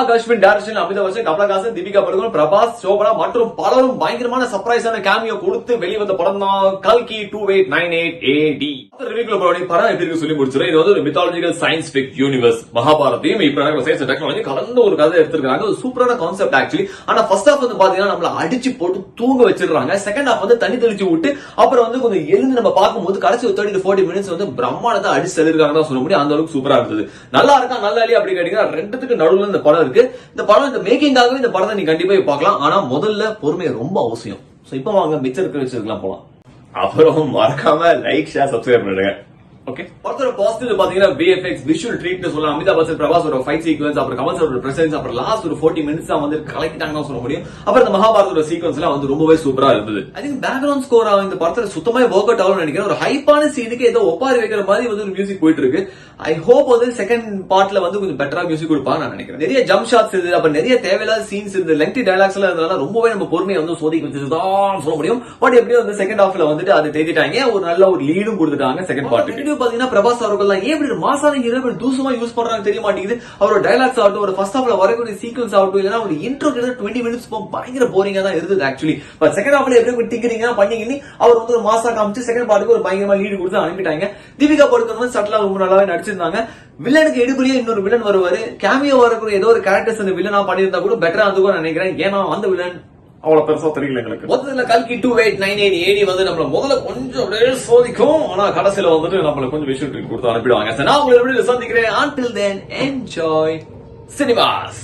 பாக் Ashwin direction, Amitabh Bachchan, Kamal Haasan, Deepika Padukone, Prabhas, Shobana மற்றும் பலரும் பயங்கரமான சர்ப்ரைஸான கேமியோ கொடுத்து வெளிவந்த படம் தான் கல்கி 2898 AD. ரிவ்யூக்குள்ள போறோம். படம் எப்படி இருக்கு சொல்லி முடிச்சிடும். இது வந்து ஒரு மித்தாலஜிக்கல் சயின்ஸ் ஃபிக் யூனிவர்ஸ், மகாபாரதையும் இப்ப நடக்கிற சயின்ஸ் டெக்னாலஜி கலந்து ஒரு கதை எடுத்திருக்காங்க. ஒரு சூப்பரான கான்செப்ட் ஆக்சுவலி. ஆனா ஃபர்ஸ்ட் ஹாஃப் வந்து பாத்தீங்கன்னா நம்மள அடிச்சு போட்டு தூங்க வச்சிருக்காங்க. செகண்ட் ஹாஃப் வந்து தண்ணி தெளிச்சு விட்டு அப்புறம் வந்து கொஞ்சம் எழுந்து நம்ம பார்க்கும்போது கடைசி 30 to 40 மினிட்ஸ் வந்து பிரம்மாண்டத்தை அடிச்சு செல்லிருக்காங்க தான் சொல்ல முடியும். அந்த அளவுக்கு சூப்பரா இருந்தது. நல்லா இருக்கா நல்லா இல்லையா அப்படி கேட்டீங்கன்னா ரெண்டுத்துக்கு நடுவுல இந்த படம் இருக்கு. இந்த படம் இந்த மேக்கிங்காகவே இந்த படத்தை நீ கண்டிப்பா பார்க்கலாம். ஆனா முதல்ல பொறுமை ரொம்ப அவசியம். சோ இப்போ வாங்க மிச்சம் இருக்கிற விஷயத்துக்குலாம் போலாம். அப்புறம் மறக்காம லைக், ஷேர், சப்ஸ்கிரைப் பண்ணுங்க. ஓகே, படத்தோட பாசிட்டிவ் பாத்தீங்கன்னா VFX, விஷுவல் ட்ரீட்னு சொல்லலாம். அமிதாப் பச்சன், பிரபாஸ் ஒரு ஃபைட் சீக்வன்ஸ், அப்புறம் கமல் சார் ஒரு பிரசன்ஸ், அப்புறம் லாஸ்ட் ஒரு 40 மினிட்ஸ் தான் வந்து கலக்கிட்டாங்கன்னு சொல்ல முடியும். அப்புறம் இந்த மகாபாரதோட சீக்வன்ஸ் எல்லாம் வந்து ரொம்பவே சூப்பரா இருந்தது. ஐ திங்க் பேக்ரவுண்ட் ஸ்கோர் இந்த படத்துல சுத்தமா ஒர்க் அவுட் ஆகும்னு நினைக்கிறேன். ஒரு ஹைப்பான சீனுக்கு ஏதோ ஒப்பாரி வைக்கிற மாதிரி வந்து ஒரு மியூசிக் போயிட்டு இருக்கு. ஐ ஹோப் வந்து செகண்ட் பார்ட்ல வந்து கொஞ்சம் பெட்டரா மியூசிக் கொடுப்பாங்க நான் நினைக்கிறேன். நிறைய ஜம்ப் ஷாட்ஸ் இது, அப்புறம் நிறைய தேவையில்லாத சீன்ஸ் இந்த லெங்தி டயலாக்ஸ் எல்லாம் இருந்ததால ரொம்பவே நம்ம பொறுமையை வந்து சோதிக்க வச்சுதான் சொல்ல முடியும். பட் எப்படியும் வந்து செகண்ட் ஹாஃப்ல வந்துட்டு அதை தேடிட்டாங்க. ஒரு நல்ல ஒரு லீடும் கொடுத்துட்டாங்க செகண்ட் பார்ட்டுக்கு. பாத்தீங்கன்னா பிரபாஸ் அவர்கள் ஏன் இப்படி மாசான ஹீரோ தூசமா யூஸ் பண்றாங்க தெரிய மாட்டேங்குது. அவரோட டயலாக்ஸ் ஆகட்டும், ஒரு ஃபர்ஸ்ட் ஹாஃப்ல வரக்கூடிய சீக்வன்ஸ் ஆகட்டும், இல்லனா ஒரு இன்ட்ரோ கிட்ட 20 மினிட்ஸ் பயங்கர போரிங்கா தான் இருந்தது ஆக்சுவலி. பட் செகண்ட் ஹாஃப்ல எப்படி டிக்கரிங்கா பண்ணீங்கன்னு அவர் வந்து ஒரு மாசா காமிச்சு செகண்ட் பார்ட்டுக்கு ஒரு பயங்கரமா லீடு கொடுத்து அனுப்பிட்டாங்க. தீபிகா படுகோன் வந்து சட்டலா ரொம்ப நல்லாவே நடிச்சிருந்தாங்க. வில்லனுக்கு எடுபடியா இன்னொரு வில்லன் வருவாரு. கேமியோ வரக்கூடிய ஏதோ ஒரு கேரக்டர்ஸ் அந்த வில்லனா பண்ணியிருந்தா கூட பெட்டரா இருந்துக்கும் நினைக்கிறேன். ஏன்னா அந்த வில்லன் அவ்வளவு பெருசா தெரியல எங்களுக்கு. முதல்ல கல்கி 2898 AD வந்து நம்மள முதல்ல கொஞ்சம் அப்படியே சோதிக்கும். ஆனா கடைசியில வந்துட்டு நம்மள கொஞ்சம் விஷயம் கொடுத்து அனுப்பிடுவாங்க. நான் உங்களை சந்திக்கிறேன். Until then, enjoy cinemas.